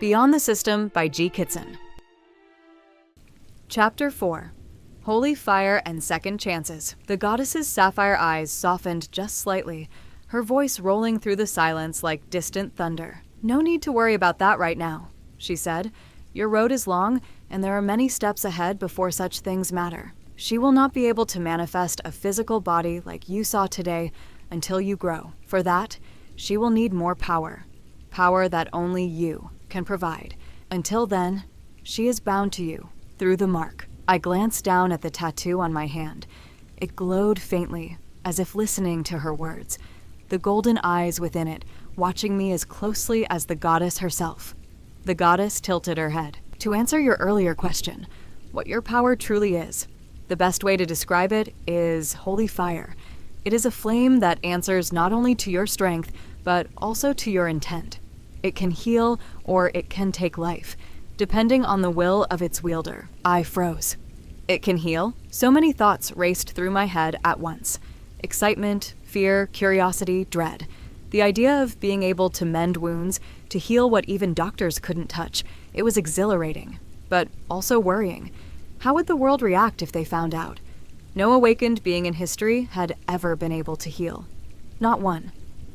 Beyond the System by Kitsune. Chapter 4. Holy Fire and Second Chances. The goddess's sapphire eyes softened just slightly, her voice rolling through the silence like distant thunder. "No need to worry about that right now," she said. "Your road is long, and there are many steps ahead before such things matter. She will not be able to manifest a physical body like you saw today until you grow. For that, she will need more power. Power that only you can provide. Until then, she is bound to you through the mark." I glanced down at the tattoo on my hand. It glowed faintly, as if listening to her words, the golden eyes within it watching me as closely as the goddess herself. The goddess tilted her head. "To answer your earlier question, what your power truly is, the best way to describe it is holy fire. It is a flame that answers not only to your strength, but also to your intent. It can heal or it can take life, depending on the will of its wielder." I froze. It can heal? So many thoughts raced through my head at once. Excitement, fear, curiosity, dread. The idea of being able to mend wounds, to heal what even doctors couldn't touch, it was exhilarating, but also worrying. How would the world react if they found out? No awakened being in history had ever been able to heal. Not one.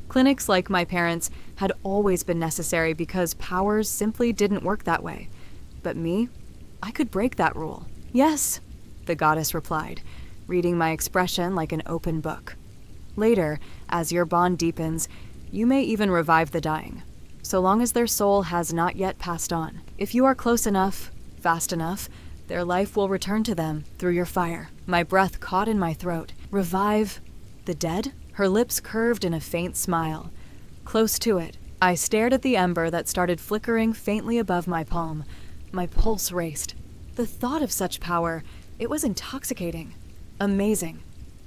Clinics like my parents' had always been necessary because powers simply didn't work that way. But me? I could break that rule. "Yes," the goddess replied, reading my expression like an open book. "Later, as your bond deepens, you may even revive the dying, so long as their soul has not yet passed on. If you are close enough, fast enough, their life will return to them through your fire." My breath caught in my throat. Revive the dead? Her lips curved in a faint smile. Close to it, I stared at the ember that started flickering faintly above my palm. My pulse raced. The thought of such power, it was intoxicating. Amazing.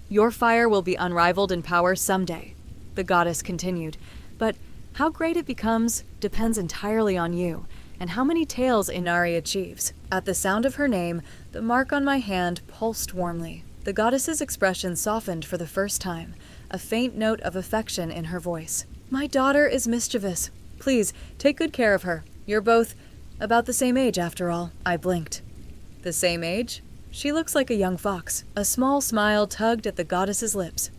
"Your fire will be unrivaled in power someday," the goddess continued. "But how great it becomes depends entirely on you, and how many tales Inari achieves." At the sound of her name, the mark on my hand pulsed warmly. The goddess's expression softened for the first time, a faint note of affection in her voice. "My daughter is mischievous. Please, take good care of her. You're both about the same age, after all." I blinked. "The same age? She looks like a young fox." A small smile tugged at the goddess's lips.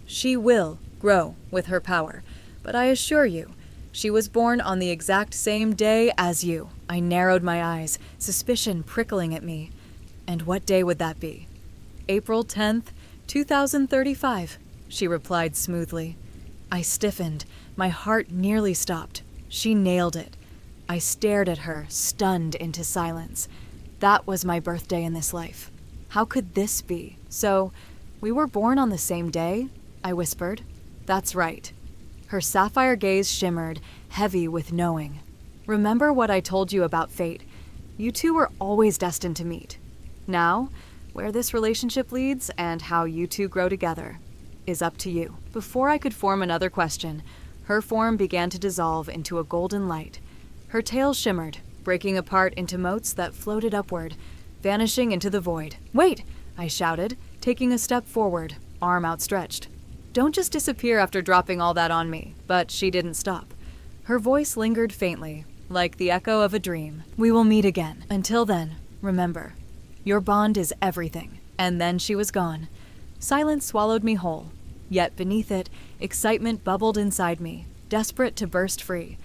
"She will grow with her power, but I assure you, she was born on the exact same day as you." I narrowed my eyes, suspicion prickling at me. "And what day would that be?" "April 10th, 2035, she replied smoothly. I stiffened. My heart nearly stopped. She nailed it. I stared at her, stunned into silence. That was my birthday in this life. How could this be? "So, we were born on the same day?" I whispered. "That's right." Her sapphire gaze shimmered, heavy with knowing. "Remember what I told you about fate. You two were always destined to meet. Now, where this relationship leads and how you two grow together is up to you." Before I could form another question, her form began to dissolve into a golden light. Her tail shimmered, breaking apart into motes that floated upward, vanishing into the void. "Wait!" I shouted, taking a step forward, arm outstretched. "Don't just disappear after dropping all that on me." But she didn't stop. Her voice lingered faintly, like the echo of a dream. "We will meet again. Until then, remember, your bond is everything." And then she was gone. Silence swallowed me whole. Yet beneath it, excitement bubbled inside me, desperate to burst free.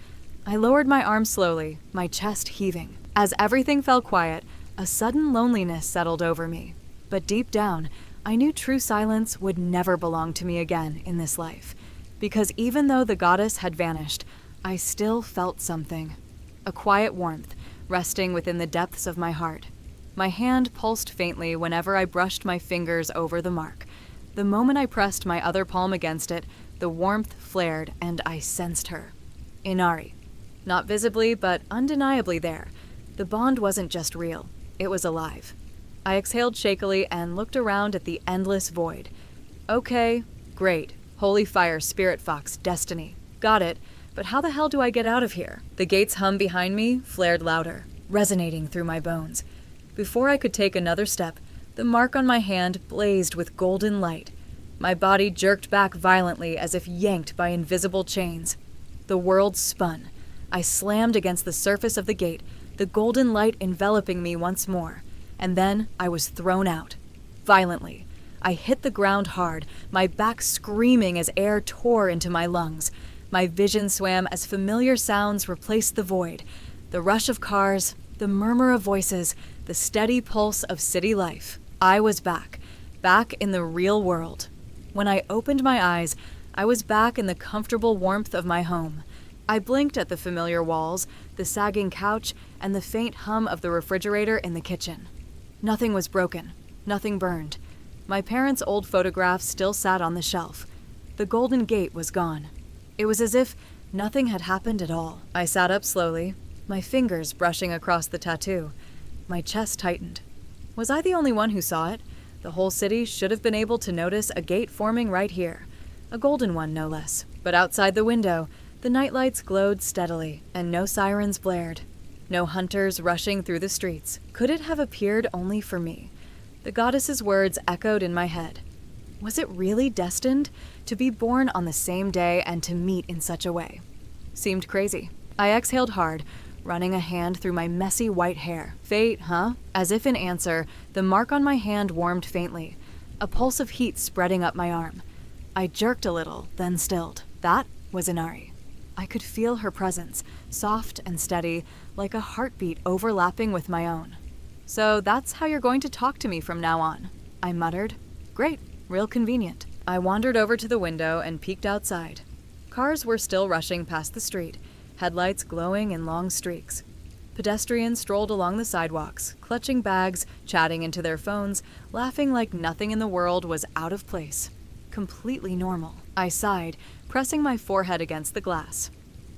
I lowered my arm slowly, my chest heaving. As everything fell quiet, a sudden loneliness settled over me. But deep down, I knew true silence would never belong to me again in this life. Because even though the goddess had vanished, I still felt something. A quiet warmth, resting within the depths of my heart. My hand pulsed faintly whenever I brushed my fingers over the mark. The moment I pressed my other palm against it, the warmth flared and I sensed her. Inari. Not visibly, but undeniably there. The bond wasn't just real, it was alive. I exhaled shakily and looked around at the endless void. Okay, great. Holy fire, spirit fox, destiny. Got it, but how the hell do I get out of here? The gate's hum behind me flared louder, resonating through my bones. Before I could take another step, the mark on my hand blazed with golden light. My body jerked back violently as if yanked by invisible chains. The world spun. I slammed against the surface of the gate, the golden light enveloping me once more, and then I was thrown out. Violently, I hit the ground hard, my back screaming as air tore into my lungs. My vision swam as familiar sounds replaced the void. The rush of cars, the murmur of voices, the steady pulse of city life. I was back in the real world. When I opened my eyes, I was back in the comfortable warmth of my home. I blinked at the familiar walls, the sagging couch, and the faint hum of the refrigerator in the kitchen. Nothing was broken, nothing burned. My parents' old photographs still sat on the shelf. The golden gate was gone. It was as if nothing had happened at all. I sat up slowly, my fingers brushing across the tattoo. My chest tightened. Was I the only one who saw it? The whole city should have been able to notice a gate forming right here. A golden one, no less. But outside the window, the nightlights glowed steadily, and no sirens blared. No hunters rushing through the streets. Could it have appeared only for me? The goddess's words echoed in my head. Was it really destined to be born on the same day and to meet in such a way? Seemed crazy. I exhaled hard, running a hand through my messy white hair. Fate, huh? As if in answer, the mark on my hand warmed faintly, a pulse of heat spreading up my arm. I jerked a little, then stilled. That was Inari. I could feel her presence, soft and steady, like a heartbeat overlapping with my own. So that's how you're going to talk to me from now on, I muttered. Great, real convenient. I wandered over to the window and peeked outside. Cars were still rushing past the street, headlights glowing in long streaks. Pedestrians strolled along the sidewalks, clutching bags, chatting into their phones, laughing like nothing in the world was out of place. Completely normal. I sighed, pressing my forehead against the glass.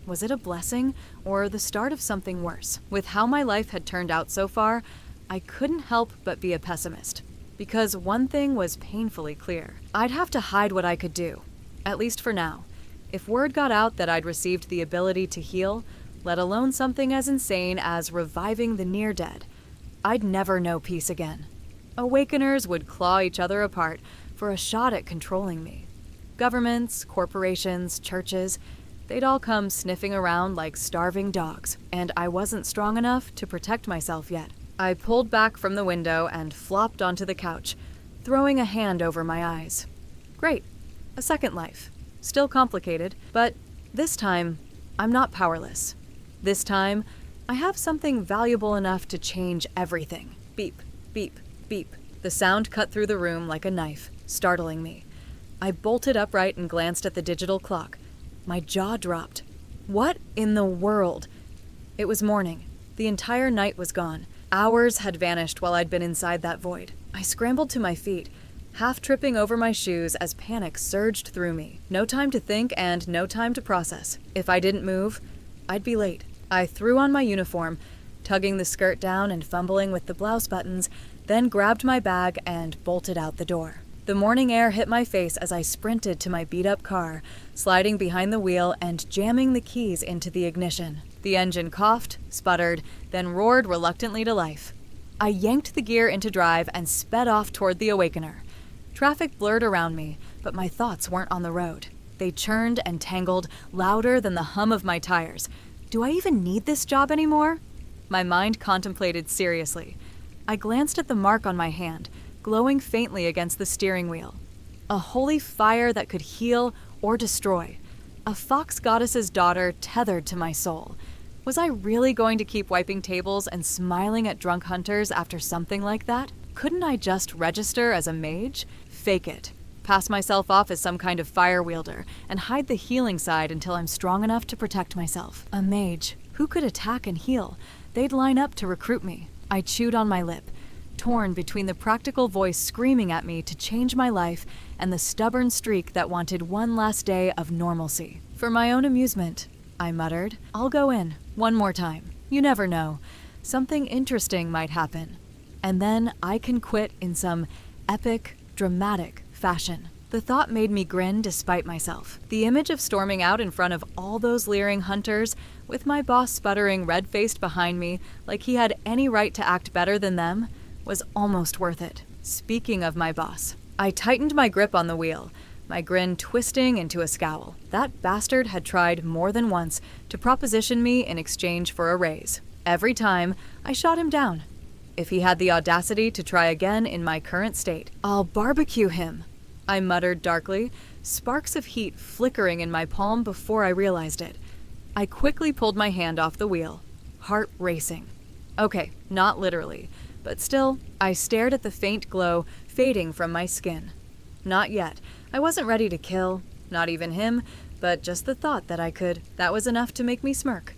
Was it a blessing or the start of something worse? With how my life had turned out so far, I couldn't help but be a pessimist. Because one thing was painfully clear. I'd have to hide what I could do, at least for now. If word got out that I'd received the ability to heal, let alone something as insane as reviving the near-dead, I'd never know peace again. Awakeners would claw each other apart for a shot at controlling me. Governments, corporations, churches, they'd all come sniffing around like starving dogs, and I wasn't strong enough to protect myself yet. I pulled back from the window and flopped onto the couch, throwing a hand over my eyes. Great, a second life. Still complicated, but this time, I'm not powerless. This time, I have something valuable enough to change everything. Beep, beep, beep. The sound cut through the room like a knife, startling me. I bolted upright and glanced at the digital clock. My jaw dropped. What in the world? It was morning. The entire night was gone. Hours had vanished while I'd been inside that void. I scrambled to my feet, half tripping over my shoes as panic surged through me. No time to think and no time to process. If I didn't move, I'd be late. I threw on my uniform, tugging the skirt down and fumbling with the blouse buttons, then grabbed my bag and bolted out the door. The morning air hit my face as I sprinted to my beat-up car, sliding behind the wheel and jamming the keys into the ignition. The engine coughed, sputtered, then roared reluctantly to life. I yanked the gear into drive and sped off toward the Awakener. Traffic blurred around me, but my thoughts weren't on the road. They churned and tangled, louder than the hum of my tires. Do I even need this job anymore? My mind contemplated seriously. I glanced at the mark on my hand, glowing faintly against the steering wheel. A holy fire that could heal or destroy. A fox goddess's daughter tethered to my soul. Was I really going to keep wiping tables and smiling at drunk hunters after something like that? Couldn't I just register as a mage? Fake it. Pass myself off as some kind of fire wielder and hide the healing side until I'm strong enough to protect myself. A mage. Who could attack and heal? They'd line up to recruit me. I chewed on my lip, torn between the practical voice screaming at me to change my life and the stubborn streak that wanted one last day of normalcy. For my own amusement, I muttered, I'll go in, one more time. You never know. Something interesting might happen. And then I can quit in some epic, dramatic fashion. The thought made me grin despite myself. The image of storming out in front of all those leering hunters, with my boss sputtering red-faced behind me like he had any right to act better than them, was almost worth it. Speaking of my boss, I tightened my grip on the wheel, my grin twisting into a scowl. That bastard had tried more than once to proposition me in exchange for a raise. Every time, I shot him down. If he had the audacity to try again in my current state, I'll barbecue him, I muttered darkly, sparks of heat flickering in my palm before I realized it. I quickly pulled my hand off the wheel, heart racing. Okay, not literally, but still, I stared at the faint glow fading from my skin. Not yet. I wasn't ready to kill, not even him, but just the thought that I could, that was enough to make me smirk.